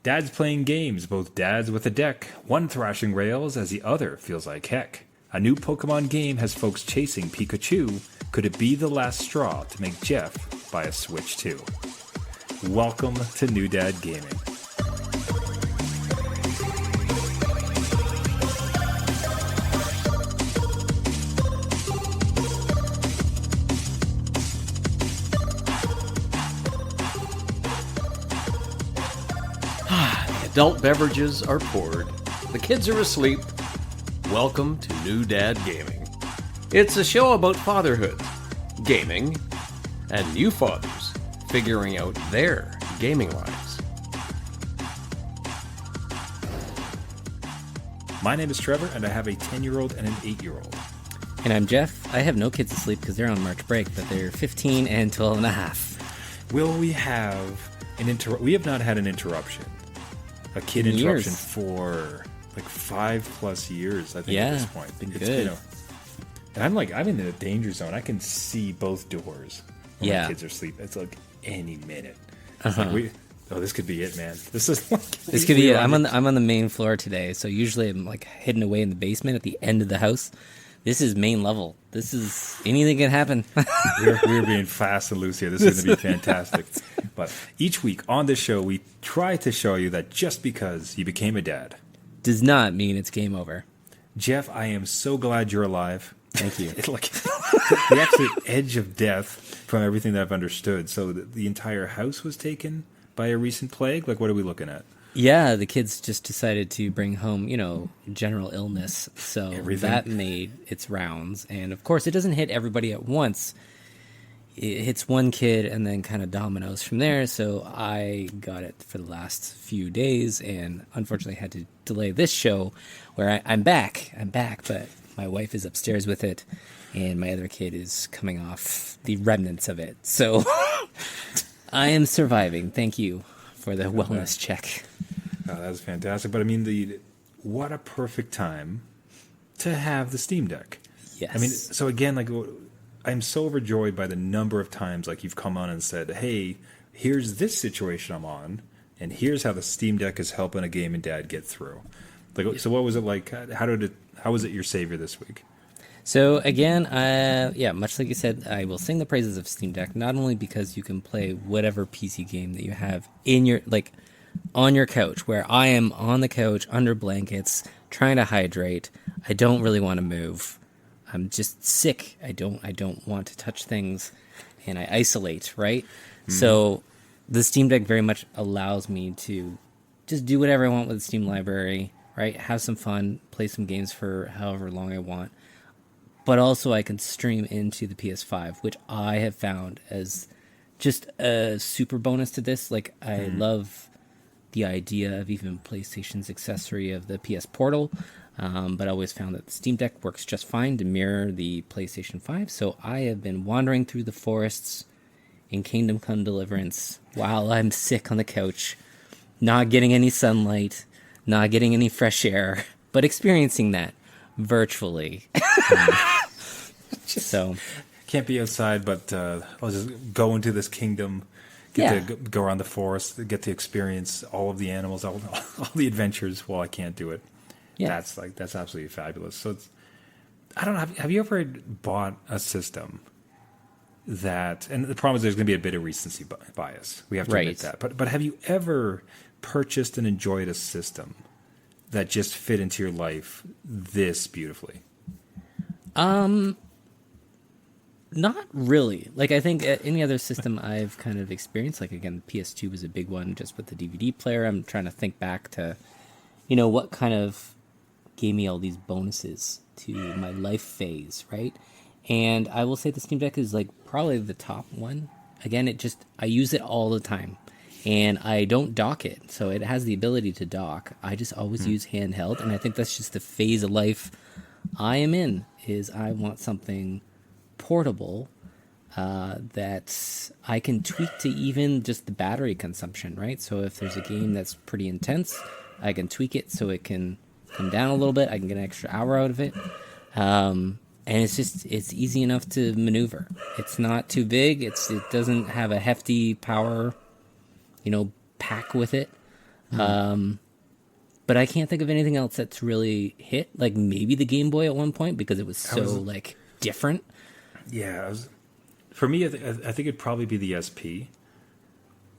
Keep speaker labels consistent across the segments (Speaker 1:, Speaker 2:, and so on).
Speaker 1: Dads playing games, both dads with a deck, one thrashing rails as the other feels like heck. A new Pokemon game has folks chasing Pikachu. Could it be the last straw to make Jeff buy a Switch 2? Welcome to New Dad Gaming.
Speaker 2: Adult beverages are poured. The kids are asleep. Welcome to New Dad Gaming. It's a show about fatherhood, gaming, and new fathers figuring out their gaming lives.
Speaker 1: My name is Trevor, and I have a 10-year-old and an 8-year-old.
Speaker 3: And I'm Jeff. I have no kids asleep because they're on March break, but they're 15 and 12 and a half.
Speaker 1: Will we have we have not had an interruption. A kid interruption for like 5+ years, I think, at this point.
Speaker 3: Been good.
Speaker 1: And I'm in the danger zone. I can see both doors when my kids are asleep. It's like any minute. Like this could be it, man. This could
Speaker 3: be it. I'm on the main floor today, so usually I'm like hidden away in the basement at the end of the house. This is main level. This is anything can happen.
Speaker 1: we're being fast and loose here. This is going to be fantastic. But each week on this show, we try to show you that just because you became a dad
Speaker 3: does not mean it's game over.
Speaker 1: Jeff, I am so glad you're alive.
Speaker 3: Thank you.
Speaker 1: It's like the absolute edge of death from everything that I've understood. So the entire house was taken by a recent plague? Like, what are we looking at?
Speaker 3: Yeah, the kids just decided to bring home, general illness. So that made its rounds. And, of course, it doesn't hit everybody at once. It hits one kid and then kind of dominoes from there. So I got it for the last few days and unfortunately had to delay this show where I'm back. But my wife is upstairs with it and my other kid is coming off the remnants of it. So I am surviving. Thank you for the wellness check.
Speaker 1: Oh, that was fantastic. But I mean, what a perfect time to have the Steam Deck.
Speaker 3: Yes.
Speaker 1: I mean, so again, like, I'm so overjoyed by the number of times like you've come on and said, hey, here's this situation I'm on, and here's how the Steam Deck is helping a game and dad get through. Like, so what was it like? How was it your savior this week?
Speaker 3: So again, much like you said, I will sing the praises of Steam Deck, not only because you can play whatever PC game that you have in your, like, on your couch, where I am on the couch under blankets trying to hydrate. I don't really want to move. I'm just sick. I don't want to touch things, and I isolate, right? So the Steam Deck very much allows me to just do whatever I want with the Steam library, right? Have some fun, play some games for however long I want. But also I can stream into the PS5, which I have found as just a super bonus to this. Like, I love the idea of even PlayStation's accessory of the PS Portal, but I always found that the Steam Deck works just fine to mirror the PlayStation 5. So I have been wandering through the forests in Kingdom Come Deliverance while I'm sick on the couch, not getting any sunlight, not getting any fresh air, but experiencing that virtually. So
Speaker 1: can't be outside, but I'll just go into this kingdom, get to go around the forest, get to experience all of the animals, all the adventures while I can't do it. Yeah. That's absolutely fabulous. So I don't know, have you ever bought a system that, and the problem is there's going to be a bit of recency bias. We have to admit that. But have you ever purchased and enjoyed a system that just fit into your life this beautifully?
Speaker 3: Not really. Like, I think any other system I've kind of experienced, like, again, the PS2 was a big one just with the DVD player. I'm trying to think back to, what kind of gave me all these bonuses to my life phase, right? And I will say the Steam Deck is, like, probably the top one. Again, I use it all the time. And I don't dock it, so it has the ability to dock. I just always use handheld, and I think that's just the phase of life I am in, is I want something portable that I can tweak to even just the battery consumption, right? So if there's a game that's pretty intense, I can tweak it so it can come down a little bit. I can get an extra hour out of it. And it's easy enough to maneuver. It's not too big. It doesn't have a hefty power, pack with it. But I can't think of anything else that's really hit. Like maybe the Game Boy at one point because it was so like different.
Speaker 1: Yeah, for me, I think it'd probably be the SP.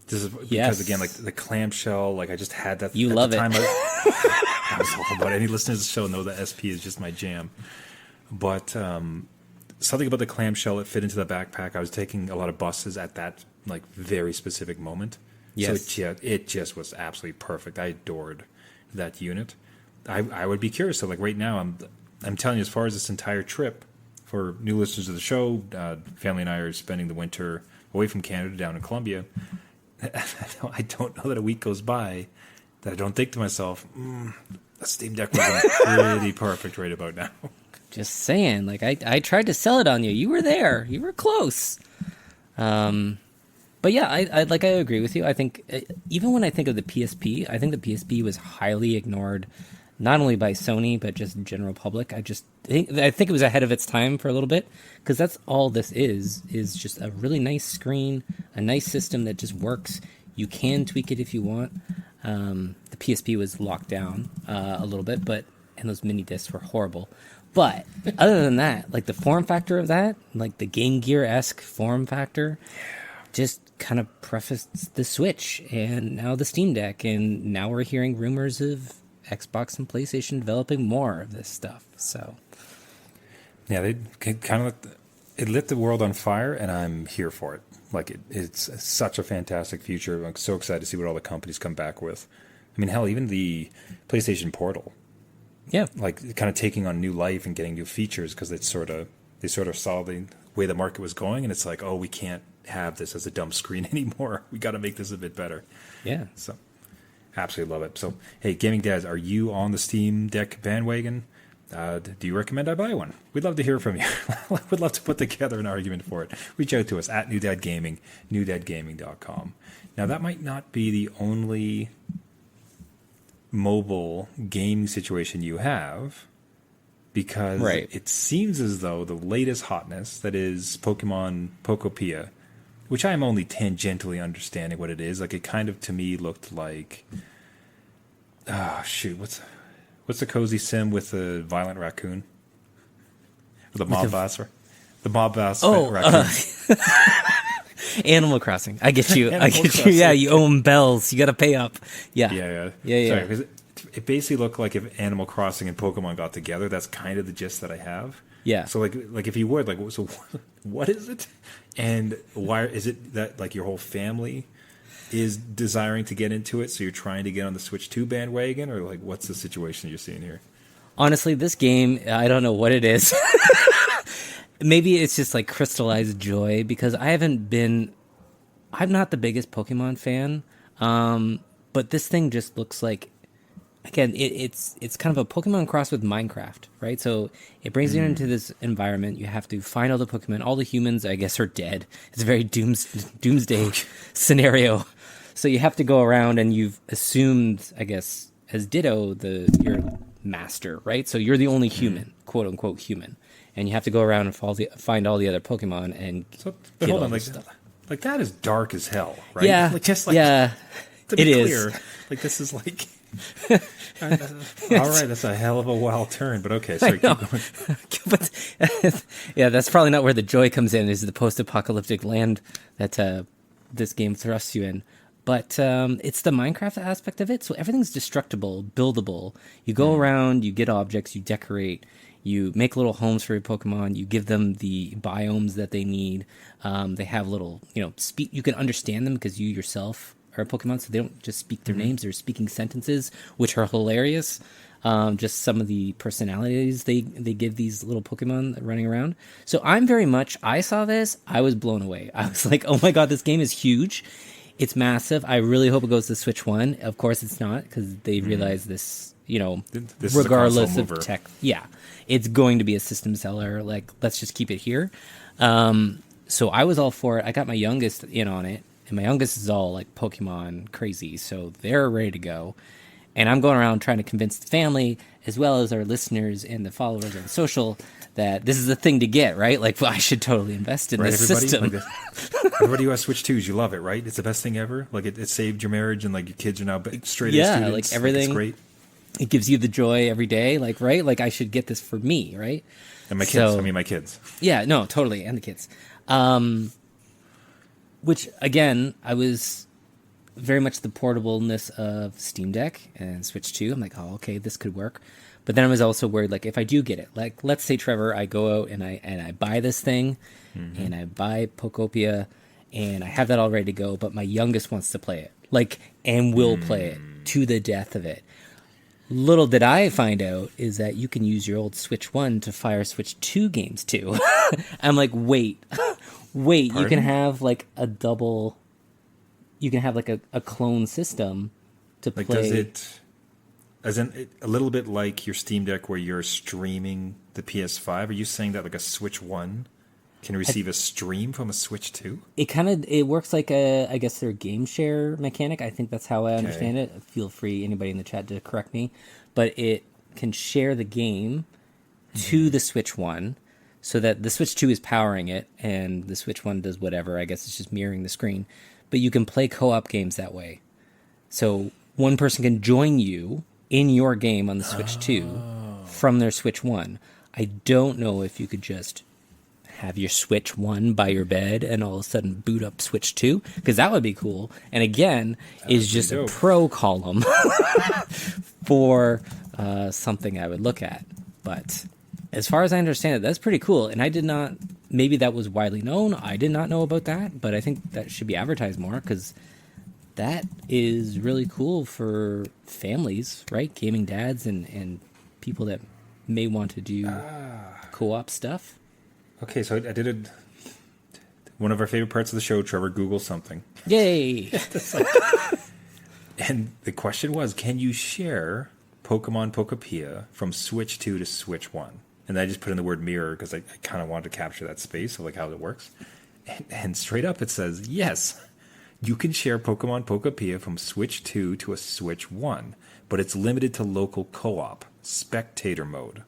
Speaker 1: This is because again, like the clamshell. Like I just had that.
Speaker 3: You
Speaker 1: at
Speaker 3: love
Speaker 1: the time
Speaker 3: it.
Speaker 1: I was all about it. Any listeners to the show know that SP is just my jam. But something about the clamshell, it fit into the backpack. I was taking a lot of buses at that like very specific moment.
Speaker 3: Yes.
Speaker 1: So it just was absolutely perfect. I adored that unit. I would be curious. So like right now, I'm telling you, as far as this entire trip, for new listeners of the show, family and I are spending the winter away from Canada down in Colombia. I don't know that a week goes by that I don't think to myself, the Steam Deck would be pretty perfect right about now.
Speaker 3: Just saying, like I tried to sell it on you. You were there. You were close. But yeah, I agree with you. I think even when I think of the PSP, I think the PSP was highly ignored, not only by Sony but just general public. I think it was ahead of its time for a little bit because that's all this is just a really nice screen, a nice system that just works. You can tweak it if you want. The PSP was locked down a little bit, and those mini discs were horrible. But other than that, like the form factor of that, like the Game Gear-esque form factor, just kind of prefaced the Switch and now the Steam Deck, and now we're hearing rumors of Xbox and PlayStation developing more of this stuff. So,
Speaker 1: yeah, they kind of it lit the world on fire, and I'm here for it. Like it's such a fantastic future. I'm so excited to see what all the companies come back with. I mean, hell, even the PlayStation Portal,
Speaker 3: yeah,
Speaker 1: like kind of taking on new life and getting new features because they sort of saw the way the market was going, and it's like, oh, we can't have this as a dumb screen anymore. We got to make this a bit better.
Speaker 3: Yeah.
Speaker 1: So, absolutely love it. So, hey, gaming dads, are you on the Steam Deck bandwagon? Do you recommend I buy one? We'd love to hear from you. We'd love to put together an argument for it. Reach out to us at New Dad Gaming, newdadgaming.com. Now, that might not be the only mobile game situation you have, because it seems as though the latest hotness, that is Pokemon Pokopia, which I am only tangentially understanding what it is. Like, it kind of, to me, looked like... What's the cozy sim with the violent raccoon? Or the mob boss? The mob boss raccoon.
Speaker 3: Animal Crossing. I get you. Yeah, you owe them bells. You got to pay up. Yeah.
Speaker 1: Yeah. Sorry, because it basically looked like if Animal Crossing and Pokemon got together. That's kind of the gist that I have.
Speaker 3: Yeah.
Speaker 1: So like if you would, like, so what is it? And why is it that like your whole family is desiring to get into it, so you're trying to get on the Switch 2 bandwagon, or like what's the situation you're seeing here?
Speaker 3: Honestly, this game, I don't know what it is. Maybe it's just like crystallized joy, because I'm not the biggest Pokemon fan, but this thing just looks like, again, it's kind of a Pokemon cross with Minecraft, right? So it brings you into this environment. You have to find all the Pokemon. All the humans, I guess, are dead. It's a very doomsday scenario. So you have to go around, and you've assumed, I guess, as Ditto, your master, right? So you're the only human, quote unquote human, and you have to go around and find all the other Pokemon and
Speaker 1: but hold on, like that is dark as hell, right?
Speaker 3: Yeah,
Speaker 1: like, just like,
Speaker 3: yeah,
Speaker 1: to be
Speaker 3: it
Speaker 1: clear,
Speaker 3: is.
Speaker 1: Like this is like. All right, that's a hell of a wild turn, but okay, sorry, keep going.
Speaker 3: But yeah, that's probably not where the joy comes in, is the post-apocalyptic land that this game thrusts you in. But it's the Minecraft aspect of it, so everything's destructible, buildable. You go around, you get objects, you decorate, you make little homes for your Pokemon, you give them the biomes that they need. They have little, you can understand them because you yourself are a Pokemon, so they don't just speak their names, they're speaking sentences, which are hilarious. Just some of the personalities they give these little Pokemon running around. So I saw this, I was blown away. I was like, oh my god, this game is huge. It's massive. I really hope it goes to Switch 1. Of course it's not, because they realize this,
Speaker 1: this
Speaker 3: regardless
Speaker 1: of
Speaker 3: tech. Yeah, it's going to be a system seller. Like, let's just keep it here. So I was all for it. I got my youngest in on it, and my youngest is all like Pokemon crazy, so they're ready to go. And I'm going around trying to convince the family, as well as our listeners and the followers on social, that this is the thing to get, right? Like, well, I should totally invest in this system.
Speaker 1: Like everybody who has Switch 2s, you love it, right? It's the best thing ever. Like, it saved your marriage, and like your kids are now straight A students.
Speaker 3: Like everything.
Speaker 1: It's great.
Speaker 3: It gives you the joy every day, like, right? Like, I should get this for me, right?
Speaker 1: And my kids. My kids.
Speaker 3: Yeah, no, totally, and the kids. Which, again, I was very much the portableness of Steam Deck and Switch 2. I'm like, oh, okay, this could work. But then I was also worried, like, if I do get it, like, let's say, Trevor, I go out and I buy this thing, and I buy Pokopia, and I have that all ready to go, but my youngest wants to play it, like, and will play it to the death of it. Little did I find out is that you can use your old Switch 1 to fire Switch 2 games too. I'm like, wait,
Speaker 1: Pardon?
Speaker 3: you can have like a double, you can have like a clone system to
Speaker 1: Like,
Speaker 3: play.
Speaker 1: does it, as in a little bit like your Steam Deck where you're streaming the PS5? Are you saying that like a Switch 1 can receive a stream from a Switch 2?
Speaker 3: It works like I guess their GameShare mechanic. I think that's how I understand it. Feel free, anybody in the chat, to correct me. But it can share the game to the Switch 1 so that the Switch 2 is powering it and the Switch 1 does whatever. I guess it's just mirroring the screen. But you can play co-op games that way. So one person can join you in your game on the Switch 2 from their Switch 1. I don't know if you could just have your Switch 1 by your bed and all of a sudden boot up Switch 2, because that would be cool. And again, is just a pro column for something I would look at. But as far as I understand it, that's pretty cool. And I did not, maybe that was widely known. I did not know about that, but I think that should be advertised more, because that is really cool for families, right? Gaming dads and people that may want to do co-op stuff.
Speaker 1: Okay, so I did one of our favorite parts of the show, Trevor Googles something.
Speaker 3: Yay!
Speaker 1: And the question was, can you share Pokemon Pokopia from Switch 2 to Switch 1? And I just put in the word mirror because I kind of wanted to capture that space of like how it works. And straight up it says, yes, you can share Pokemon Pokopia from Switch 2 to a Switch 1, but it's limited to local co-op, spectator mode.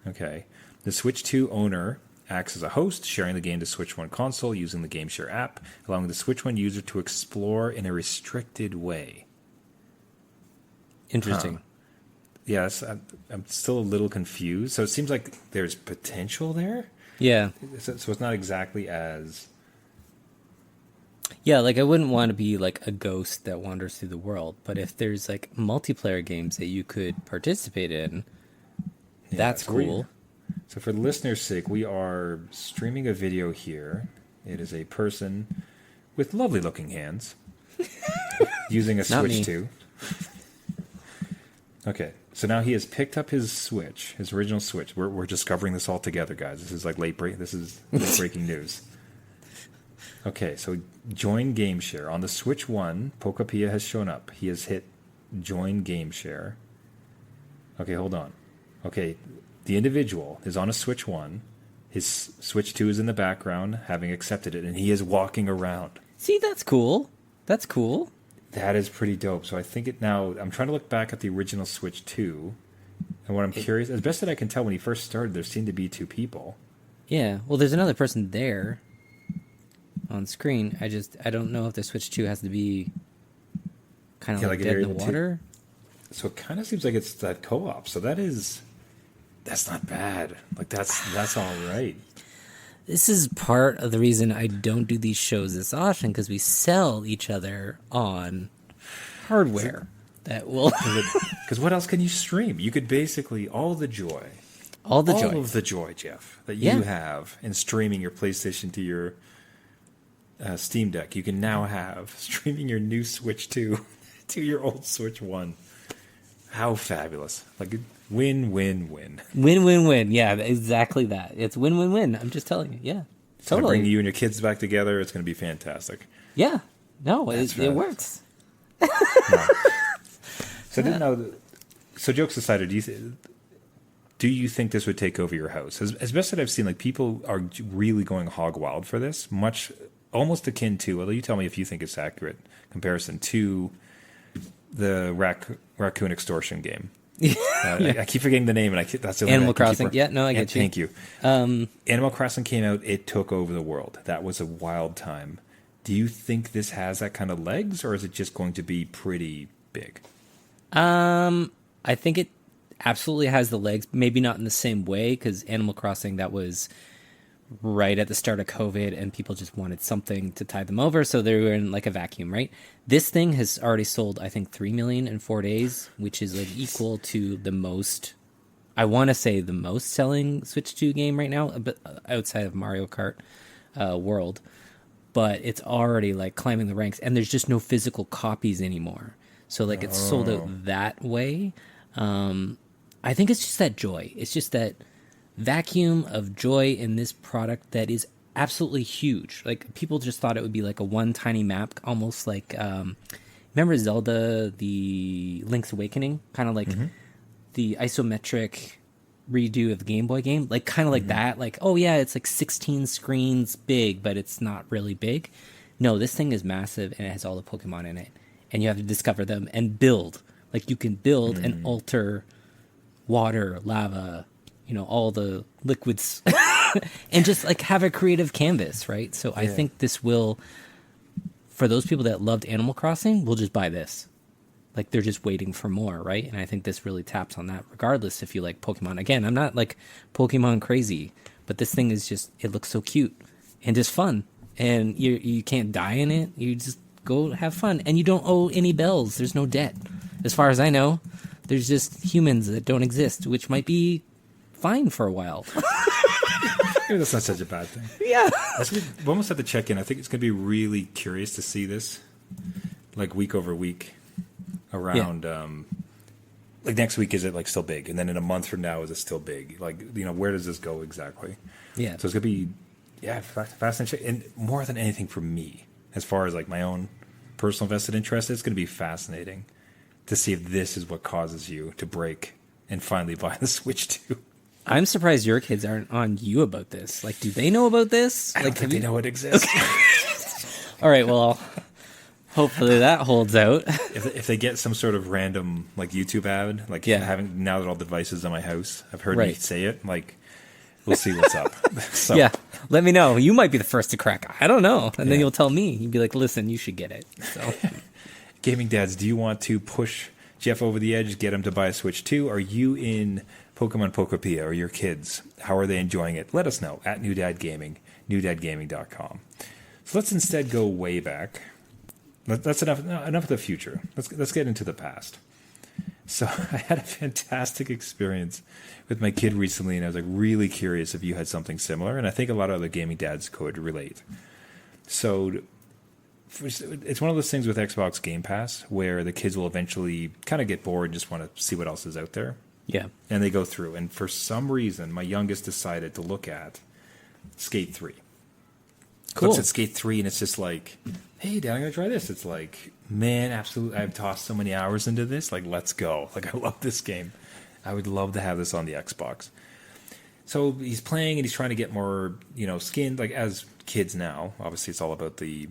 Speaker 1: Okay. The Switch 2 owner acts as a host, sharing the game to Switch 1 console using the GameShare app, allowing the Switch 1 user to explore in a restricted way.
Speaker 3: Interesting.
Speaker 1: Yes, I'm still a little confused. So it seems like there's potential there?
Speaker 3: Yeah.
Speaker 1: So it's not exactly as...
Speaker 3: Yeah, like I wouldn't want to be like a ghost that wanders through the world, but if there's like multiplayer games that you could participate in, that's cool.
Speaker 1: So for the listener's sake, we are streaming a video here. It is a person with lovely looking hands using a Switch 2. Okay, so now he has picked up his Switch, his original Switch. We're discovering this all together, guys. This is like this is late breaking news. Okay, so join GameShare. On the Switch 1, Pokopia has shown up. He has hit join GameShare. Okay, hold on. Okay, the individual is on a Switch 1. His Switch 2 is in the background, having accepted it, and he is walking around.
Speaker 3: See, that's cool. That's cool.
Speaker 1: That is pretty dope. So I think I'm trying to look back at the original Switch 2, and what I'm curious, as best that I can tell, when he first started, there seemed to be 2 people.
Speaker 3: Yeah, well, there's another person there on screen. I don't know if the Switch 2 has to be kind of like dead in the water.
Speaker 1: So it kind of seems like it's that co-op. So that's not bad. Like that's all right.
Speaker 3: This is part of the reason I don't do these shows this often, because we sell each other on hardware that will.
Speaker 1: Because what else can you stream? You could basically all of the joy, Jeff, that you have in streaming your PlayStation to your Steam Deck. You can now have streaming your new Switch 2 to your old Switch 1. How fabulous! Like win, win, win.
Speaker 3: Win, win, win. Yeah, exactly that. It's win, win, win. I'm just telling you. Yeah, totally.
Speaker 1: Bring you and your kids back together. It's going to be fantastic.
Speaker 3: Yeah. No, it works.
Speaker 1: No. So I didn't know. So jokes aside, do you think this would take over your house? As best that I've seen, like people are really going hog wild for this. Almost akin to. Although you tell me if you think it's accurate comparison to the raccoon extortion game. I keep forgetting the name, and that's the
Speaker 3: Animal Crossing. Yeah, no, I get you.
Speaker 1: Thank you. Animal Crossing came out. It took over the world. That was a wild time. Do you think this has that kind of legs, or is it just going to be pretty big?
Speaker 3: I think it absolutely has the legs. Maybe not in the same way, because Animal Crossing, that was right at the start of COVID, and people just wanted something to tide them over, so they were in like a vacuum, right? This thing has already sold, I think, 3 million in 4 days, which is like equal to the most, I want to say, the most selling Switch 2 game right now, but outside of Mario Kart World. But it's already like climbing the ranks, and there's just no physical copies anymore. So like it's sold out that way. I think it's just that joy. It's just that vacuum of joy in this product that is absolutely huge. Like, people just thought it would be like a one tiny map, almost like remember Zelda, the Link's Awakening, kind of like the isometric redo of the Game Boy game, like kind of like that. Like, oh yeah, it's like 16 screens big, but it's not really big. No, this thing is massive, and it has all the Pokemon in it, and you have to discover them and build. Like, you can build and alter water, lava, all the liquids and just like have a creative canvas, right? So I think this will, for those people that loved Animal Crossing, will just buy this. Like, they're just waiting for more, right? And I think this really taps on that, regardless if you like Pokemon. Again, I'm not like Pokemon crazy, but this thing is just, it looks so cute and just fun. And you can't die in it. You just go have fun, and you don't owe any bells. There's no debt. As far as I know, there's just humans that don't exist, which might be fine for a while.
Speaker 1: Maybe that's not such a bad thing.
Speaker 3: Yeah.
Speaker 1: We almost have to check in. I think it's going to be really curious to see this, like, week over week around, like, next week, is it, like, still big? And then in a month from now, is it still big? Like, where does this go exactly?
Speaker 3: Yeah.
Speaker 1: So it's going to be, fascinating. And more than anything for me, as far as, like, my own personal vested interest, it's going to be fascinating to see if this is what causes you to break and finally buy the Switch 2.
Speaker 3: I'm surprised your kids aren't on you about this. Like, do they know about this?
Speaker 1: I don't think they know it exists.
Speaker 3: Okay. All right, well, hopefully that holds out.
Speaker 1: If they get some sort of random, like, YouTube ad, like, having, now that all the devices in my house, I've heard me say it, like, we'll see what's up. So,
Speaker 3: yeah, let me know. You might be the first to crack. I don't know. And then you'll tell me. You'd be like, listen, you should get it. So,
Speaker 1: Gaming Dads, do you want to push Jeff over the edge, get him to buy a Switch 2? Are you in Pokemon Pokopia, or your kids? How are they enjoying it? Let us know at New Dad Gaming, newdadgaming.com. So let's instead go way back. That's enough of the future. Let's get into the past. So I had a fantastic experience with my kid recently, and I was like really curious if you had something similar, and I think a lot of other gaming dads could relate. So it's one of those things with Xbox Game Pass where the kids will eventually kind of get bored and just want to see what else is out there.
Speaker 3: Yeah.
Speaker 1: And they go through. And for some reason, my youngest decided to look at Skate 3.
Speaker 3: Cool.
Speaker 1: Looks at Skate 3, and it's just like, hey, Dad, I'm going to try this. It's like, man, absolutely, I've tossed so many hours into this. Like, let's go. Like, I love this game. I would love to have this on the Xbox. So he's playing, and he's trying to get more, skin. Like, as kids now, obviously it's all about the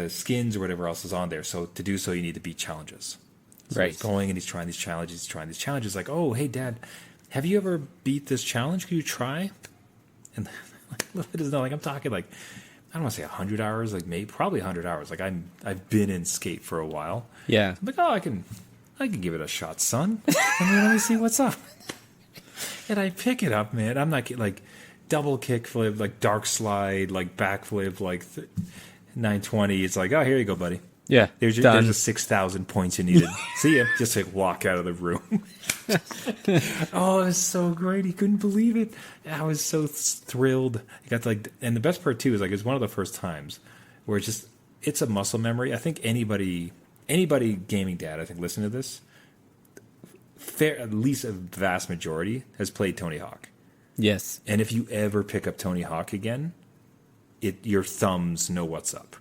Speaker 1: skins or whatever else is on there. So to do so, you need to beat challenges. So
Speaker 3: right.
Speaker 1: He's going, and he's trying these challenges. Like, oh, hey, Dad, have you ever beat this challenge? Could you try? And little bit is like, I'm talking like, I don't want to say 100 hours, like maybe probably 100 hours. Like I've been in Skate for a while.
Speaker 3: Yeah.
Speaker 1: I'm like, oh, I can give it a shot, son. Let me see what's up. And I pick it up, man. I'm not kidding. Like double kick flip, like dark slide, like back flip, like 920. It's like, oh, here you go, buddy.
Speaker 3: Yeah,
Speaker 1: there's a 6,000 points you needed. See ya. Just like walk out of the room. Oh, it was so great. He couldn't believe it. I was so thrilled. I got to like, and the best part too is like, it's one of the first times where it's a muscle memory. I think anybody gaming dad, I think, listen to this, at least a vast majority has played Tony Hawk.
Speaker 3: Yes.
Speaker 1: And if you ever pick up Tony Hawk again, your thumbs know what's up.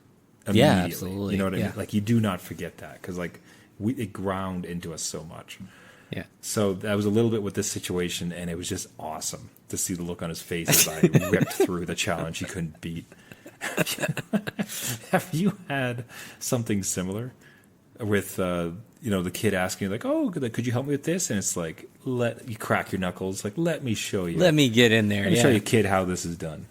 Speaker 3: Yeah, absolutely.
Speaker 1: You know what I mean? Like, you do not forget that because like it ground into us so much.
Speaker 3: Yeah.
Speaker 1: So that was a little bit with this situation, and it was just awesome to see the look on his face as I ripped through the challenge he couldn't beat. Have you had something similar with the kid asking you like, oh, could you help me with this? And it's like, let you crack your knuckles, like, let me show you.
Speaker 3: Let me get in there.
Speaker 1: Let me show you, kid, how this is done.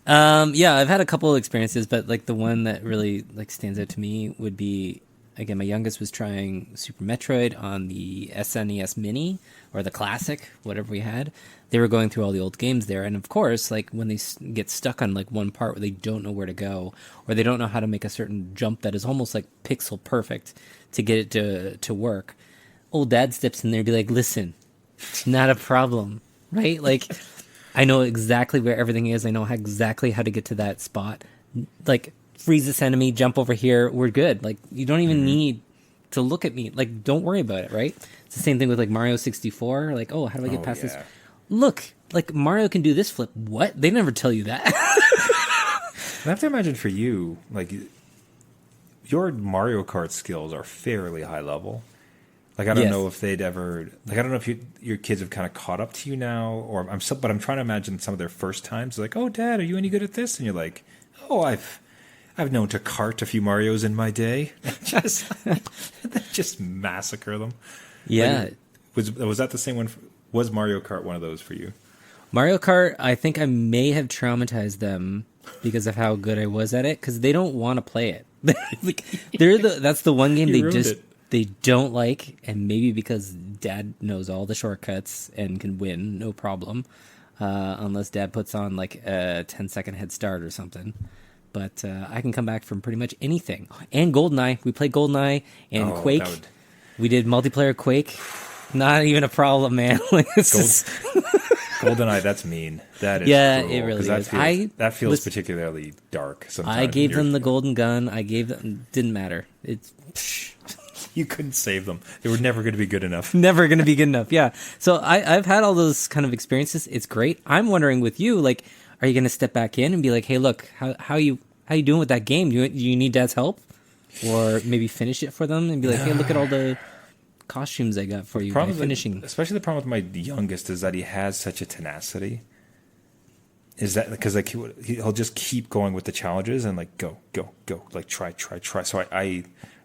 Speaker 3: Yeah, I've had a couple of experiences, but like the one that really like stands out to me would be, again, my youngest was trying Super Metroid on the SNES Mini or the Classic, whatever we had. They were going through all the old games there, and of course, like when they get stuck on like one part where they don't know where to go, or they don't know how to make a certain jump that is almost like pixel perfect to get it to work, old dad steps in there and be like, "Listen, it's not a problem, right? Like, I know exactly where everything is. I know exactly how to get to that spot. Like, freeze this enemy, jump over here. We're good. Like, you don't even need to look at me. Like, don't worry about it, right? It's the same thing with like Mario 64. Like, oh, how do I get past this? Look, like Mario can do this flip. What? They never tell you that.
Speaker 1: I have to imagine for you, like, your Mario Kart skills are fairly high level. Like, I don't know if they'd ever, like, I don't know if your kids have kind of caught up to you now, or but I'm trying to imagine some of their first times. Like, oh, Dad, are you any good at this? And you're like, oh, I've known to cart a few Marios in my day. just massacre them.
Speaker 3: Yeah.
Speaker 1: Like, was that the same one? Was Mario Kart one of those for you?
Speaker 3: Mario Kart, I think I may have traumatized them because of how good I was at it, because they don't want to play it. Like, that's the one game they don't like, and maybe because Dad knows all the shortcuts and can win, no problem, unless Dad puts on like a 10-second head start or something. But I can come back from pretty much anything. And GoldenEye, we played GoldenEye and Quake. We did multiplayer Quake. Not even a problem, man.
Speaker 1: GoldenEye, that's mean. That is
Speaker 3: yeah,
Speaker 1: cruel,
Speaker 3: it really is.
Speaker 1: That feels particularly dark. Sometimes
Speaker 3: I gave them the golden gun. Didn't matter.
Speaker 1: You couldn't save them. They were never going to be good enough.
Speaker 3: Never going to be good enough. Yeah. So I've had all those kind of experiences. It's great. I'm wondering with you, like, are you going to step back in and be like, hey, look, how you doing with that game? Do you need Dad's help, or maybe finish it for them and be like, hey, look at all the costumes I got for you by finishing.
Speaker 1: Especially the problem with my youngest is that he has such a tenacity. Is that because like he'll just keep going with the challenges and like go, like try. So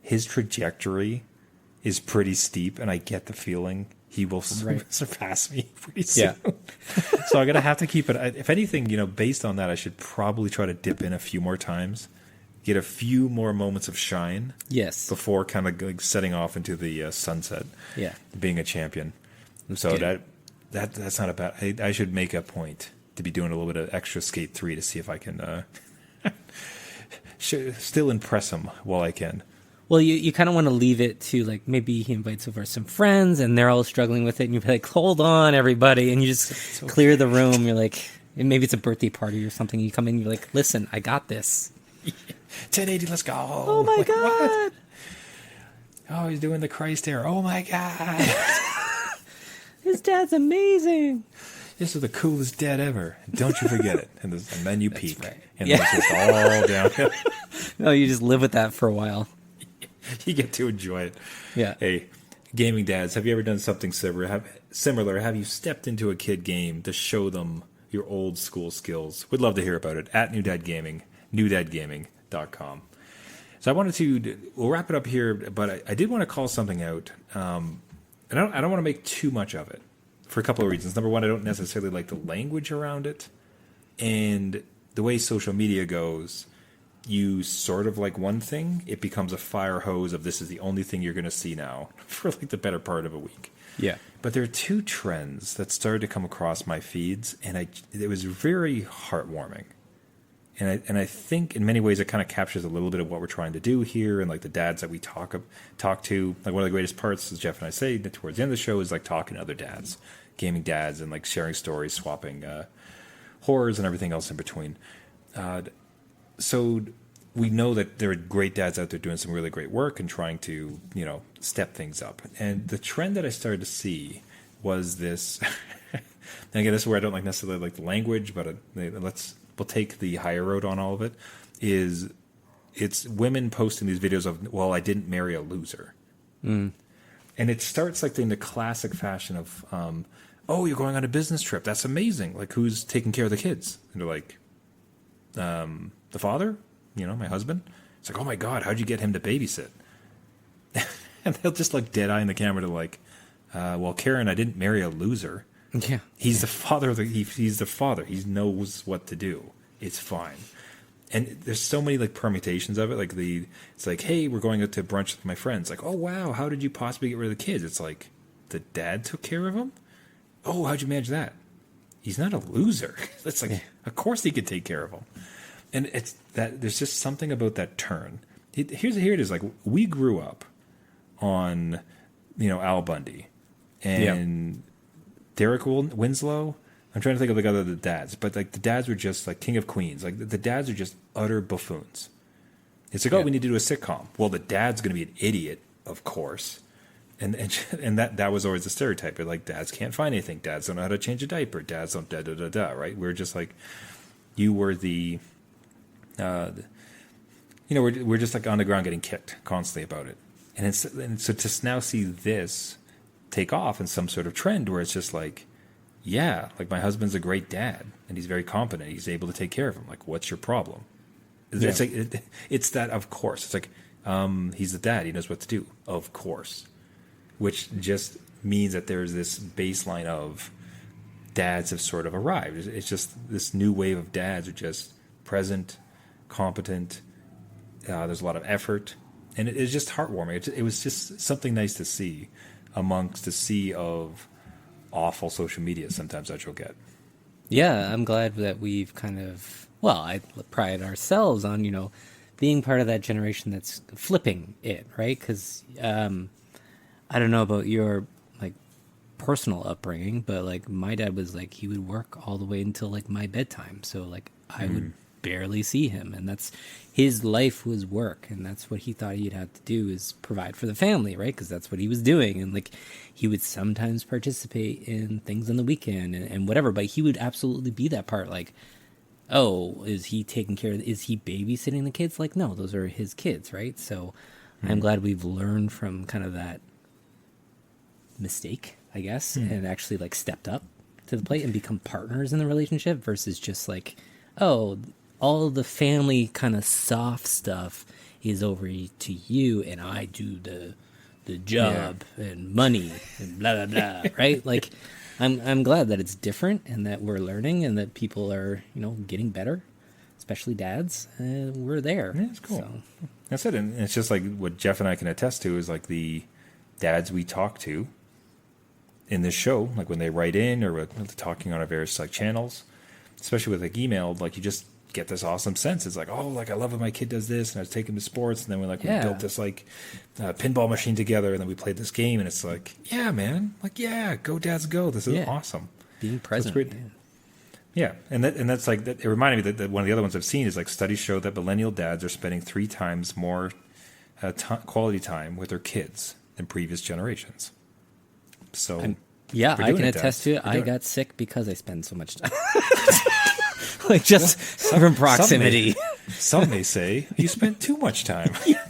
Speaker 1: his trajectory is pretty steep, and I get the feeling he will surpass me pretty soon. Yeah. So I'm gonna have to keep it. If anything, based on that, I should probably try to dip in a few more times. Get a few more moments of shine, before kind of like setting off into the sunset, being a champion. So that's not a bad. I should make a point to be doing a little bit of extra Skate 3 to see if I can still impress him while I can.
Speaker 3: Well, you kind of want to leave it to like maybe he invites over some friends and they're all struggling with it, and you're like, hold on, everybody, and you just clear the room. You're like, maybe it's a birthday party or something. You come in, you're like, listen, I got this.
Speaker 1: 1080, let's go.
Speaker 3: Oh my God.
Speaker 1: What? Oh, he's doing the Christ here. Oh my God.
Speaker 3: His dad's amazing.
Speaker 1: This is the coolest dad ever. Don't you forget it. And then you peak.
Speaker 3: Right.
Speaker 1: And then it's just all downhill.
Speaker 3: No, you just live with that for a while.
Speaker 1: You get to enjoy it.
Speaker 3: Yeah.
Speaker 1: Hey, gaming dads, have you ever done something similar? Have you stepped into a kid game to show them your old school skills? We'd love to hear about it at New Dad Gaming. newdadgaming.com. So I wanted we'll wrap it up here, but I did want to call something out. And I don't want to make too much of it for a couple of reasons. Number one, I don't necessarily like the language around it. And the way social media goes, you sort of like one thing, it becomes a fire hose of this is the only thing you're going to see now for like the better part of a week.
Speaker 3: Yeah.
Speaker 1: But there are two trends that started to come across my feeds, and it was very heartwarming. And I think in many ways it kind of captures a little bit of what we're trying to do here, and like the dads that we talk to. Like one of the greatest parts, as Jeff and I say towards the end of the show, is like talking to other dads, gaming dads, and like sharing stories, swapping horrors and everything else in between. So we know that there are great dads out there doing some really great work and trying to step things up. And the trend that I started to see was this. And again, this is where I don't necessarily like the language, but we'll take the higher road on all of it, it's women posting these videos of, well, I didn't marry a loser. And it starts like in the classic fashion of, oh, you're going on a business trip. That's amazing. Like, who's taking care of the kids? And they're like, the father, my husband. It's like, oh my God, how'd you get him to babysit? and they'll just look dead eye in the camera to like, well, Karen, I didn't marry a loser.
Speaker 3: Yeah.
Speaker 1: He's the father. He's the father. He knows what to do. It's fine. And there's so many like permutations of it. Like it's like, hey, we're going out to brunch with my friends. Like, oh wow, how did you possibly get rid of the kids? It's like the dad took care of them. Oh, how'd you manage that? He's not a loser. It's like, of course he could take care of them. And it's that there's just something about that turn. Here it is. Like we grew up on, Al Bundy and Derek Winslow. I'm trying to think of like other dads, but like the dads were just like King of Queens. Like the dads are just utter buffoons. It's like, oh, we need to do a sitcom. Well, the dad's going to be an idiot, of course, and that was always the stereotype. But like dads can't find anything. Dads don't know how to change a diaper. Dads don't da da da da. Right? We're just like, you were the, we're just like on the ground getting kicked constantly about it, and so to now see this take off in some sort of trend where it's just like, yeah, like my husband's a great dad and he's very competent. He's able to take care of him. Like, what's your problem? Yeah. It's like it's that, of course. It's like he's the dad. He knows what to do, of course. Which just means that there's this baseline of dads have sort of arrived. It's just this new wave of dads are just present, competent. There's a lot of effort, and it's just heartwarming. It was just something nice to see amongst the sea of awful social media sometimes that you'll get.
Speaker 3: Yeah, I'm glad that we've kind of, I pride ourselves on, being part of that generation that's flipping it, right? Because I don't know about your like personal upbringing, but like my dad was like, he would work all the way until like my bedtime. So like I would barely see him, and that's his life was work, and that's what he thought he'd have to do is provide for the family, right? Because that's what he was doing. And like he would sometimes participate in things on the weekend and whatever, but he would absolutely be that part. Like, oh, is he taking care of, is he babysitting the kids? Like, no, those are his kids, right? So I'm glad we've learned from kind of that mistake, I guess, and actually like stepped up to the plate and become partners in the relationship versus just like, oh, all the family kind of soft stuff is over to you and I do the job and money and blah, blah, blah, right? Like, I'm glad that it's different and that we're learning and that people are, getting better, especially dads. We're there.
Speaker 1: Yeah, it's cool.
Speaker 3: So.
Speaker 1: That's it. And it's just like what Jeff and I can attest to is like the dads we talk to in this show, like when they write in or we're talking on our various like channels, especially with like email, like you just get this awesome sense. It's like, oh, like I love when my kid does this, and I take him to sports, and then we built this like pinball machine together, and then we played this game, and it's like, yeah, man, like go dads go. This is awesome.
Speaker 3: Being present.
Speaker 1: So great. Yeah, and that's like that. It reminded me that one of the other ones I've seen is like studies show that millennial dads are spending 3 times more quality time with their kids than previous generations. So
Speaker 3: I can attest to it. I got sick because I spend so much time. Like just from proximity.
Speaker 1: Some may say you spent too much time.
Speaker 3: Yeah.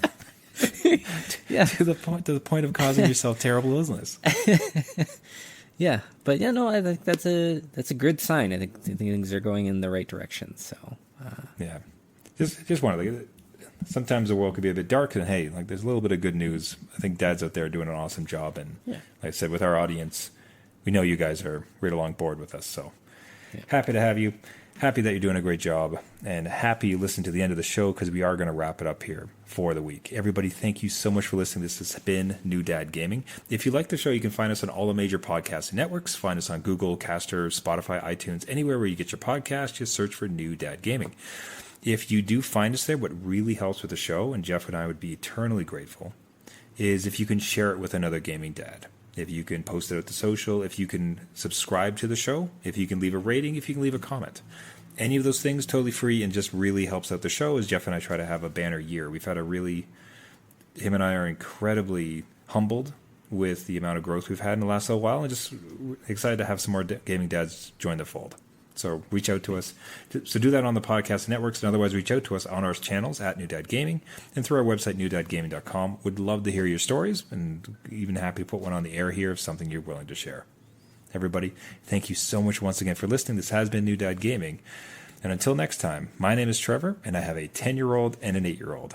Speaker 1: to the point of causing yourself terrible illness.
Speaker 3: Yeah, but I think that's a good sign. I think things are going in the right direction. So
Speaker 1: just one of the. Sometimes the world could be a bit dark, and hey, like there's a little bit of good news. I think dads out there are doing an awesome job, and like I said, with our audience, we know you guys are right along board with us. So happy to have you. Happy that you're doing a great job, and happy you listened to the end of the show because we are going to wrap it up here for the week. Everybody, thank you so much for listening. This has been New Dad Gaming. If you like the show, you can find us on all the major podcasting networks. Find us on Google, Caster, Spotify, iTunes, anywhere where you get your podcast. Just search for New Dad Gaming. If you do find us there, what really helps with the show, and Jeff and I would be eternally grateful, is if you can share it with another gaming dad. If you can post it out to social, if you can subscribe to the show, if you can leave a rating, if you can leave a comment. Any of those things, totally free, and just really helps out the show as Jeff and I try to have a banner year. We've had him and I are incredibly humbled with the amount of growth we've had in the last little while, and just excited to have some more gaming dads join the fold. So reach out to us. So do that on the podcast networks, and otherwise reach out to us on our channels at New Dad Gaming and through our website, newdadgaming.com. Would love to hear your stories, and even happy to put one on the air here if something you're willing to share. Everybody, thank you so much once again for listening. This has been New Dad Gaming. And until next time, my name is Trevor, and I have a 10-year-old and an 8-year-old.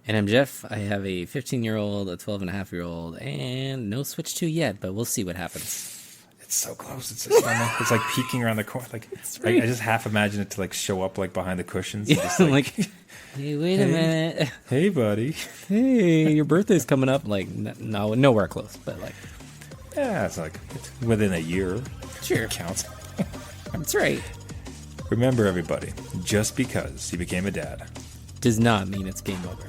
Speaker 3: And I'm Jeff. I have a 15-year-old, a 12-and-a-half-year-old, and no Switch 2 yet, but we'll see what happens.
Speaker 1: It's so close. It's just it's like peeking around the corner. Like I just half imagine it to like show up like behind the cushions. And just,
Speaker 3: like, hey, wait a minute.
Speaker 1: Hey, buddy.
Speaker 3: Hey, your birthday's coming up. Like, no, nowhere close, but like,
Speaker 1: yeah, it's within a year.
Speaker 3: Sure,
Speaker 1: it counts.
Speaker 3: That's right.
Speaker 1: Remember, everybody, just because you became a dad
Speaker 3: does not mean it's game over.